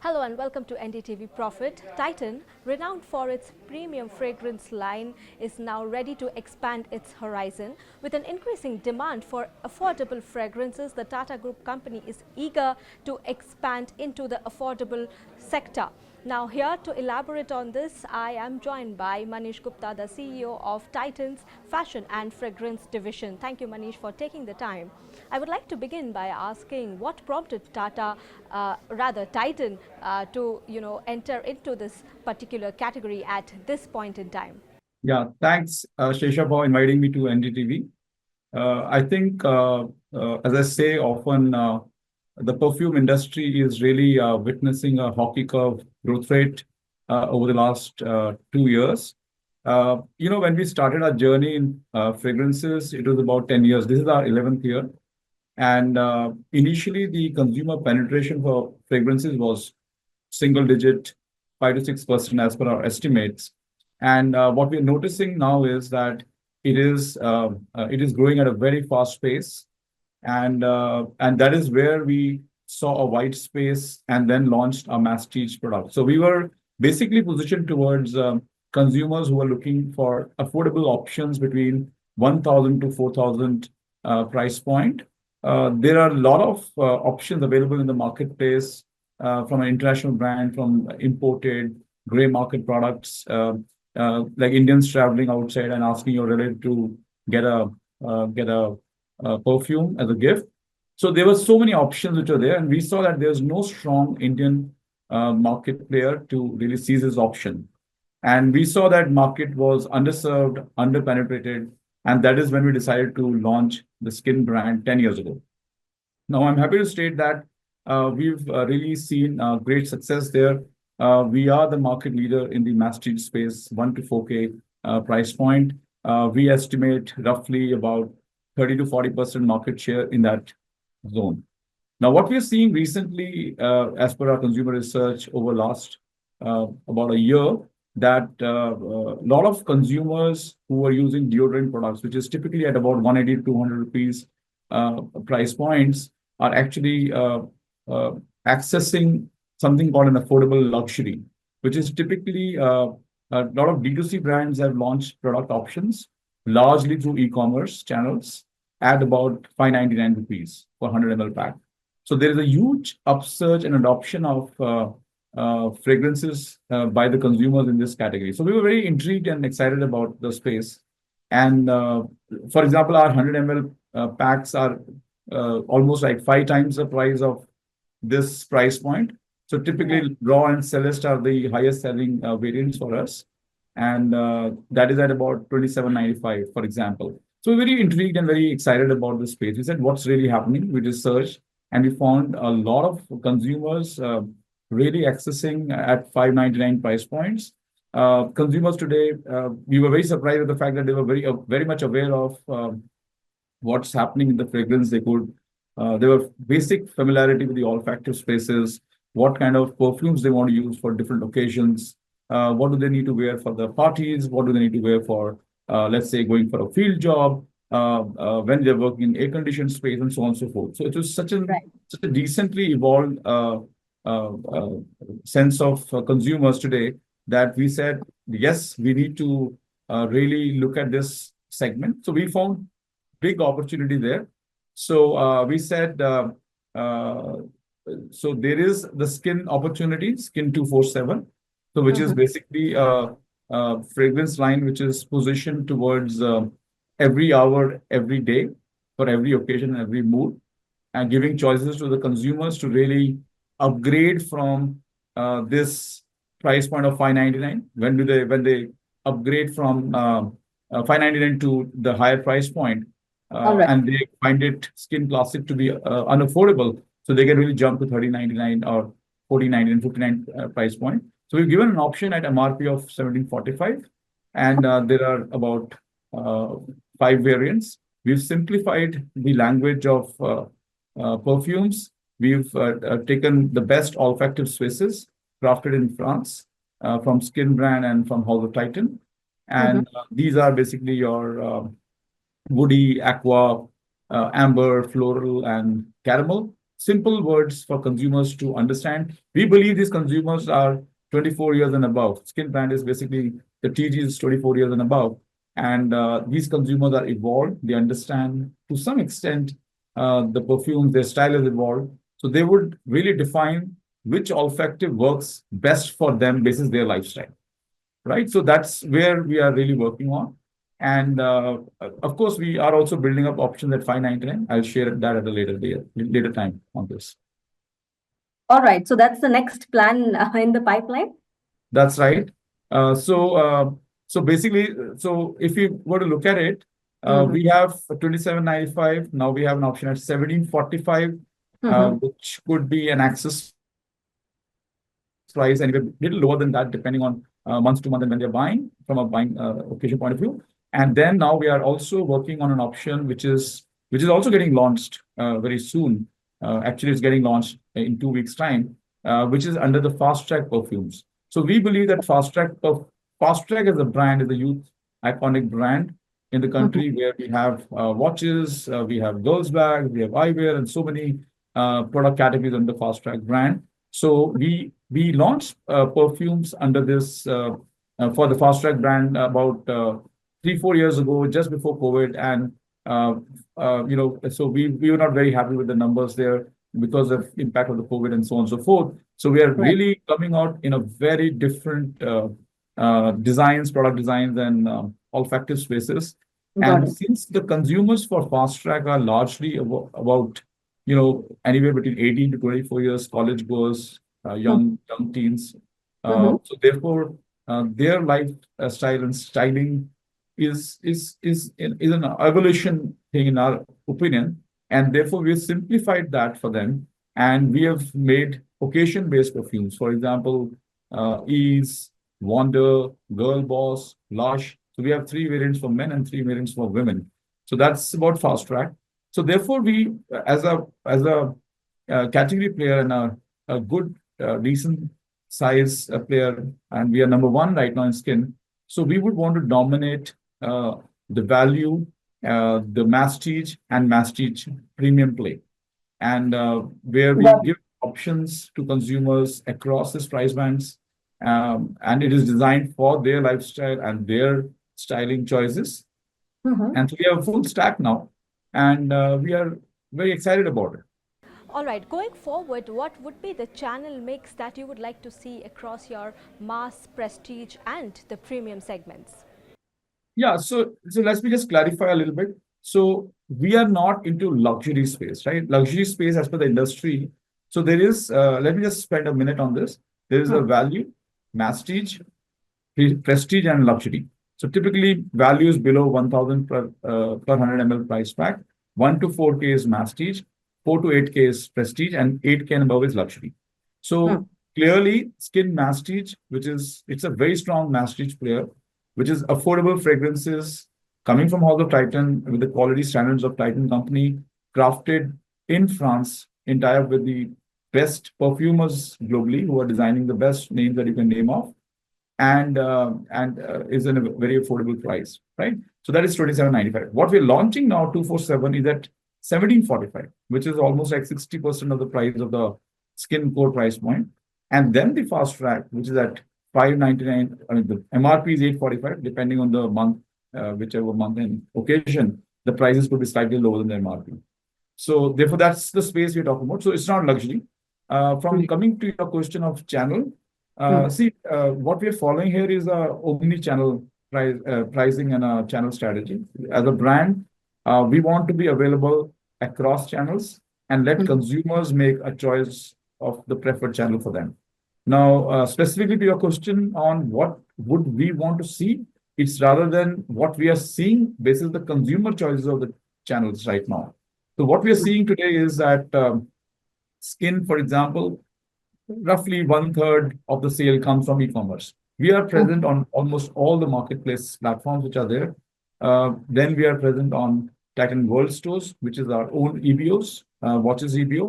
Hello and welcome to NDTV Profit. Titan, renowned for its premium fragrance line, is now ready to expand its horizon. With an increasing demand for affordable fragrances, the Tata Group company is eager to expand into the affordable sector. Now, here to elaborate on this, I am joined by Manish Gupta, the CEO of Titan's Fashion and Fragrance Division. Thank you, Manish, for taking the time. I would like to begin by asking what prompted Titan, to enter into this particular category at this point in time. Yeah, thanks, Sesa, for inviting me to NDTV. I think, as I say often, the perfume industry is really witnessing a hockey curve growth rate over the last 2 years. When we started our journey in fragrances, it was about 10 years. This is our 11th year. And initially, the consumer penetration for fragrances was single digit, 5 to 6% as per our estimates. And what we're noticing now is that it is growing at a very fast pace. And that is where we saw a wide space and then launched our masstige product. So we were basically positioned towards consumers who are looking for affordable options between 1,000 to 4,000 price point. There are a lot of options available in the marketplace from an international brand, from imported gray market products, like Indians traveling outside and asking your relative to get a perfume as a gift. So there were so many options which are there, and we saw that there's no strong Indian market player to really seize this option. And we saw that market was underserved, underpenetrated, and that is when we decided to launch the Skinn brand 10 years ago. Now, I'm happy to state that we've really seen great success there. We are the market leader in the masstige space, 1 to 4K price point. We estimate roughly about 30 to 40% market share in that zone. Now, what we're seeing recently, as per our consumer research over last about a year, that a lot of consumers who are using deodorant products, which is typically at about 180 to 200 rupees price points, are actually accessing something called an affordable luxury, which is typically a lot of D2C brands have launched product options largely through e-commerce channels at about 599 rupees for 100 ml pack. So there is a huge upsurge and adoption of fragrances by the consumers in this category. So we were very intrigued and excited about the space. And for example, our 100 ml packs are almost like 5 times the price of this price point. So typically, Raw and Celeste are the highest selling variants for us. And that is at about 27.95, for example. So we're very intrigued and very excited about this space. We said, what's really happening? We researched and we found a lot of consumers really accessing at 599 price points. Consumers today, we were very surprised at the fact that they were very much aware of what's happening in the fragrance. There were basic familiarity with the olfactive spaces, what kind of perfumes they want to use for different occasions, what do they need to wear for the parties, what do they need to wear for, let's say, going for a field job, when they're working in air-conditioned space, and so on and so forth. So it was such a decently evolved sense of consumers today that we said, yes, we need to really look at this segment. So we found big opportunity there. So we said, so there is the Skinn opportunity, Skinn 24/7, so which is basically a fragrance line which is positioned towards every hour, every day, for every occasion, every mood, and giving choices to the consumers to really upgrade from this price point of 599. When they upgrade from 599 to the higher price point, and they find it Skinn Classic to be unaffordable, so they can really jump to 3099 or 4099, 59 price point. So we've given an option at MRP of 1745, and there are about 5 variants. We've simplified the language of perfumes. We've taken the best olfactive spaces crafted in France from Skinn brand and from House of Titan. And these are basically your woody, aqua, amber, floral, and caramel. simple words for consumers to understand. We believe these consumers are 24 years and above. Skin brand is basically the TG is 24 years and above. And these consumers are evolved. They understand to some extent the perfumes, their style is evolved. So they would really define which olfactive works best for them basis their lifestyle, right? So that's where we are really working on. And of course, we are also building up options at 599. I'll share that at a later time on this. All right. So that's the next plan in the pipeline. That's right. So basically, so if you were to look at it, we have 2795. Now we have an option at 1745, which could be an access price anyway, a little lower than that, depending on month to month and when they're buying from a buying occasion point of view. And then now we are also working on an option which is also getting launched very soon. Actually, it's getting launched in 2 weeks' time, which is under the Fast Track perfumes. So we believe that Fast Track as a brand is a youth iconic brand in the country where we have watches, we have girls' bags, we have eyewear, and so many product categories under the Fast Track brand. So we launched perfumes under this for the Fast Track brand about 3-4 years ago, just before COVID, and so we were not very happy with the numbers there because of impact of the COVID and so on and so forth. So we are really coming out in a very different product designs, and olfactive spaces. And since the consumers for Fast Track are largely about anywhere between 18 to 24 years, college goers, young teens, so therefore their lifestyle and styling is an evolution thing in our opinion, and therefore we have simplified that for them, and we have made occasion-based perfumes. For example, Ease, Wonder, Girl Boss, Lush. So we have 3 variants for men and 3 variants for women. So that's about Fast Track. So therefore, we as a category player and a good decent size player, and we are number 1 right now in skin. So we would want to dominate the value, the masstige and masstige premium play, and where we give options to consumers across these price bands, and it is designed for their lifestyle and their styling choices. And so we have a full stack now, and we are very excited about it. All right, going forward, what would be the channel mix that you would like to see across your mass, prestige and the premium segments? Yeah, so let me just clarify a little bit. So we are not into luxury space, right? Luxury space as per the industry. So there is, let me just spend a minute on this. There is a value, masstige, prestige, and luxury. So typically value is below 1,000 per 100 ml price pack. 1 to 4K is masstige, 4 to 8K is prestige, and 8K and above is luxury. So clearly, Skinn Masstige, it's a very strong masstige player, which is affordable fragrances coming from House of Titan with the quality standards of Titan company, crafted in France, in tie-up with the best perfumers globally who are designing the best names that you can name off, and is in a very affordable price, right? So that is 27.95. What we're launching now, 24/7, is at 17.45, which is almost like 60% of the price of the Skinn core price point. And then the Fast Track, which is at 5.99. I mean, the MRP is 8.45, depending on the month, whichever month and occasion, the prices could be slightly lower than the MRP. So therefore, that's the space we're talking about. So it's not luxury. From coming to your question of channel, what we're following here is a omni-channel pricing and a channel strategy. As a brand, we want to be available across channels and let consumers make a choice of the preferred channel for them. Now, specifically to your question on what would we want to see, it's rather than what we are seeing basis the consumer choices of the channels right now. So what we are seeing today is that Skinn, for example, roughly 1/3 of the sale comes from e-commerce. We are present on almost all the marketplace platforms which are there. Then we are present on Titan World Stores, which is our own EBOs, watches EBO.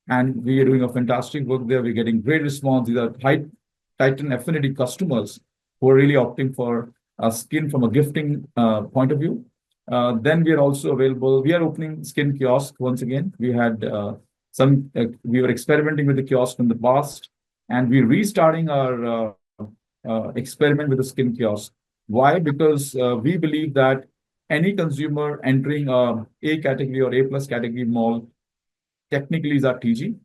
And we are doing a fantastic work there. We're getting great response. These are high Titan affinity customers who are really opting for Skinn from a gifting point of view. Then we are also available. We are opening Skinn kiosk once again. We had We were experimenting with the kiosk in the past, and we're restarting our experiment with the Skinn kiosk. Why? Because we believe that any consumer entering A category or A plus category mall technically is our TG,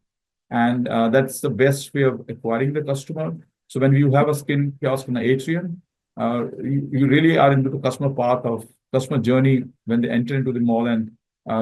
and that's the best way of acquiring the customer. So when you have a Skinn kiosk in the atrium, you really are into the customer path of customer journey when they enter into the mall and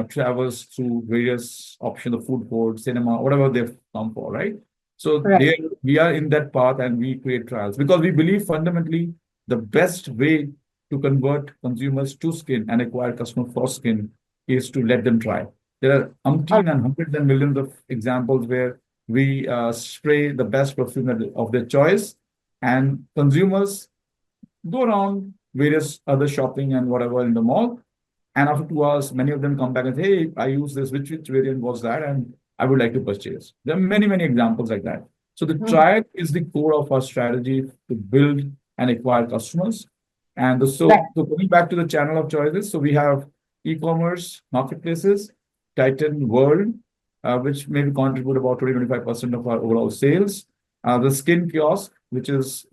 travels through various options of food court, cinema, whatever they've come for, right? So Right. there we are in that path and we create trials because we believe fundamentally the best way to convert consumers to Skinn and acquire customer for Skinn is to let them try. There are umpteen and hundreds and millions of examples where we spray the best perfume of their choice, and consumers go around various other shopping and whatever in the mall. And after 2 hours, many of them come back and say, hey, I use this, which variant was that? And I would like to purchase. There are many, many examples like that. So the trial is the core of our strategy to build and acquire customers. And so going back to the channel of choices, so we have e-commerce, marketplaces, Titan World, which maybe contribute about 20-25% of our overall sales. The Skinn kiosk, which is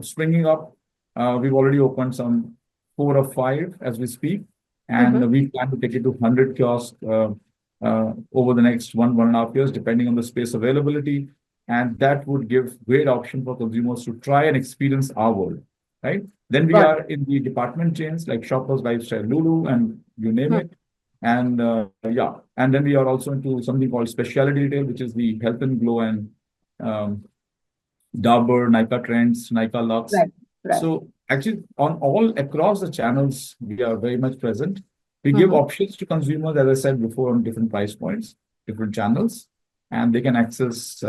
springing up. We've already opened some 4 or 5 as we speak, and we plan to take it to 100 kiosks over the next 1.5 years, depending on the space availability. And that would give great option for consumers to try and experience our world, right? Then we are in the department chains like Shoppers, Lifestyle, Lulu, and you name it. And and then we are also into something called specialty retail, which is the Health and Glow and Dabur, Nykaa Trends, Nykaa Lux. So actually, on all across the channels, we are very much present. We give options to consumers, as I said before, on different price points, different channels, and they can access,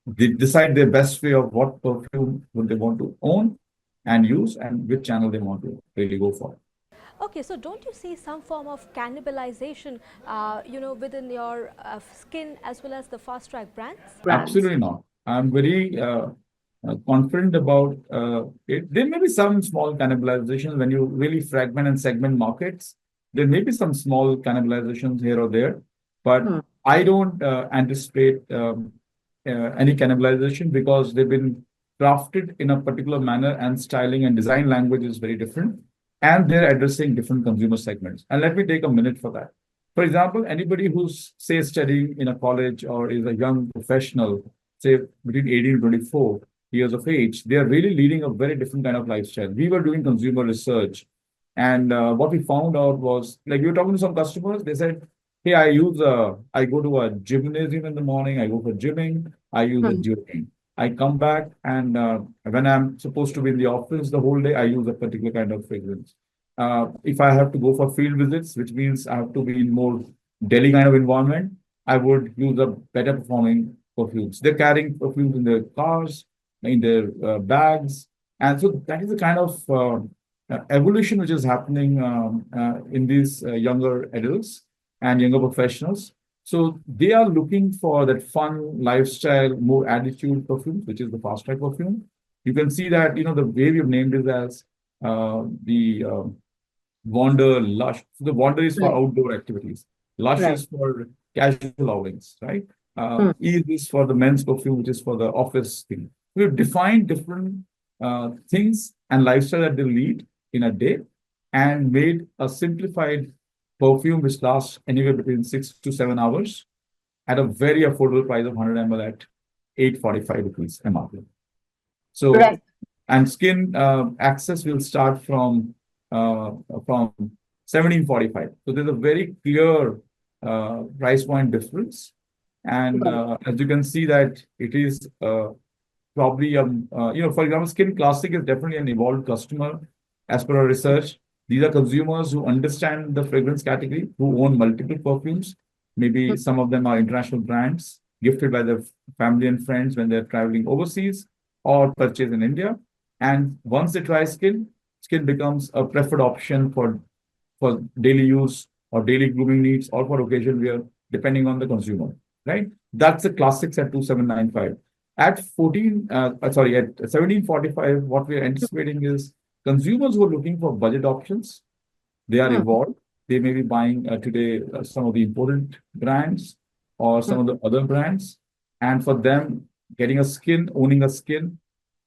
they decide their best way of what perfume would they want to own and use, and which channel they want to really go for. Okay, so don't you see some form of cannibalization, within your Skinn as well as the Fast Track brands? Absolutely not. I'm very confident about it. There may be some small cannibalization when you really fragment and segment markets. There may be some small cannibalizations here or there, but I don't anticipate any cannibalization because they've been crafted in a particular manner and styling and design language is very different. And they're addressing different consumer segments. And let me take a minute for that. For example, anybody who's, say, studying in a college or is a young professional, say between 18 and 24 years of age, they are really leading a very different kind of lifestyle. We were doing consumer research. And what we found out was, like we were talking to some customers, they said, hey, I go to a gymnasium in the morning, I go for gymming, I use a deodorant. I come back and when I'm supposed to be in the office the whole day, I use a particular kind of fragrance. If I have to go for field visits, which means I have to be in more Delhi kind of environment, I would use a better performing perfumes. They're carrying perfumes in their cars, in their bags. And so that is the kind of evolution which is happening in these younger adults and younger professionals. So they are looking for that fun lifestyle, more attitude perfume, which is the Fast Track perfume. You can see that, the way we've named it as the Wander, Lush. So the Wander is for outdoor activities. Lush is for casual outings, right? Ease is for the men's perfume, which is for the office thing. We've defined different things and lifestyle that they lead in a day and made a simplified perfume which lasts anywhere between 6 to 7 hours at a very affordable price of 100 ml at 845 rupees MRP. So, and Skinn access will start from 1745. So there's a very clear price point difference. And as you can see that it is probably, for example, Skinn Classic is definitely an evolved customer as per our research. These are consumers who understand the fragrance category, who own multiple perfumes. Maybe some of them are international brands gifted by their family and friends when they're traveling overseas or purchased in India. And once they try Skinn becomes a preferred option for daily use or daily grooming needs or for occasion wear, depending on the consumer, right? That's the classics at 2795. At 1745, what we're anticipating is consumers who are looking for budget options, they are evolved. they may be buying today some of the imported brands or some of the other brands. And for them, getting a skin, owning a skin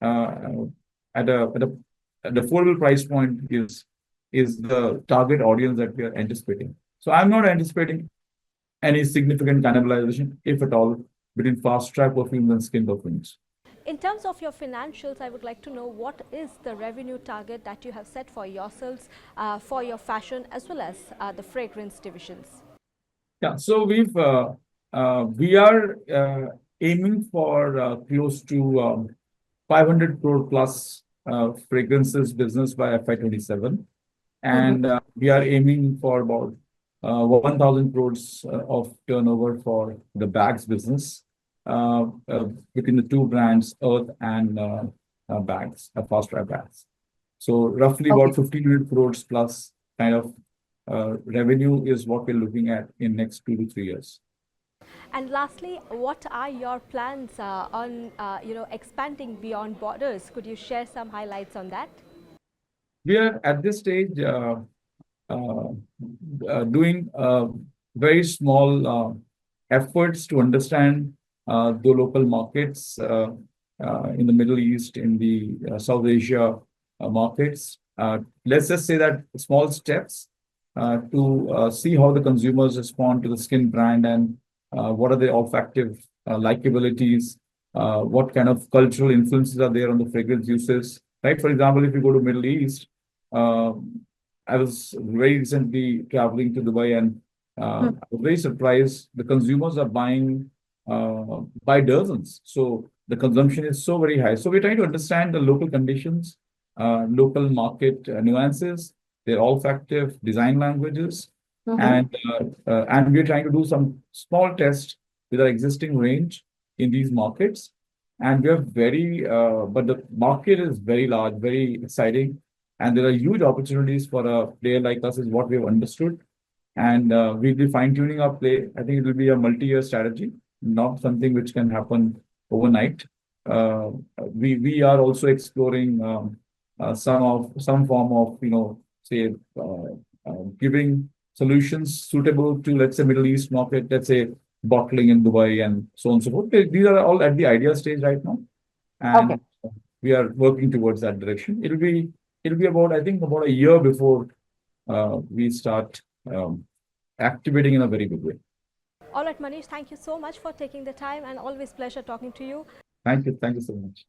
uh, at an affordable price point is the target audience that we are anticipating. So I'm not anticipating any significant cannibalization, if at all, between fast track perfumes and skin perfumes. In terms of your financials, I would like to know what is the revenue target that you have set for yourselves for your fashion as well as the fragrance divisions? Yeah, so we are aiming for close to 500 crore plus fragrances business by FY27. And we are aiming for about 1,000 crores of turnover for the bags business between the two brands, Earth and bags, fast track bags. So roughly about 1,500 crores plus kind of revenue is what we're looking at in next 2 to 3 years. And lastly, what are your plans on expanding beyond borders? Could you share some highlights on that? We are at this stage doing very small efforts to understand the local markets in the Middle East, in the South Asia markets. Let's just say that small steps to see how the consumers respond to the Skinn brand and what are the olfactive likabilities, what kind of cultural influences are there on the fragrance uses. Right? For example, if you go to Middle East, I was very recently traveling to Dubai and I was very surprised. The consumers are buying by dozens. So the consumption is so very high. So we're trying to understand the local conditions, local market nuances, their olfactive design languages. And we're trying to do some small tests with our existing range in these markets. And we are but the market is very large, very exciting. And there are huge opportunities for a player like us is what we have understood. And we'll be fine-tuning our play. I think it will be a multi-year strategy, not something which can happen overnight. We are also exploring some form of, say, giving solutions suitable to, let's say, Middle East market, let's say, bottling in Dubai and so on and so forth. These are all at the idea stage right now. And we are working towards that direction. It'll be about, I think, about a year before we start activating in a very big way. All right, Manish, thank you so much for taking the time and always pleasure talking to you. Thank you so much.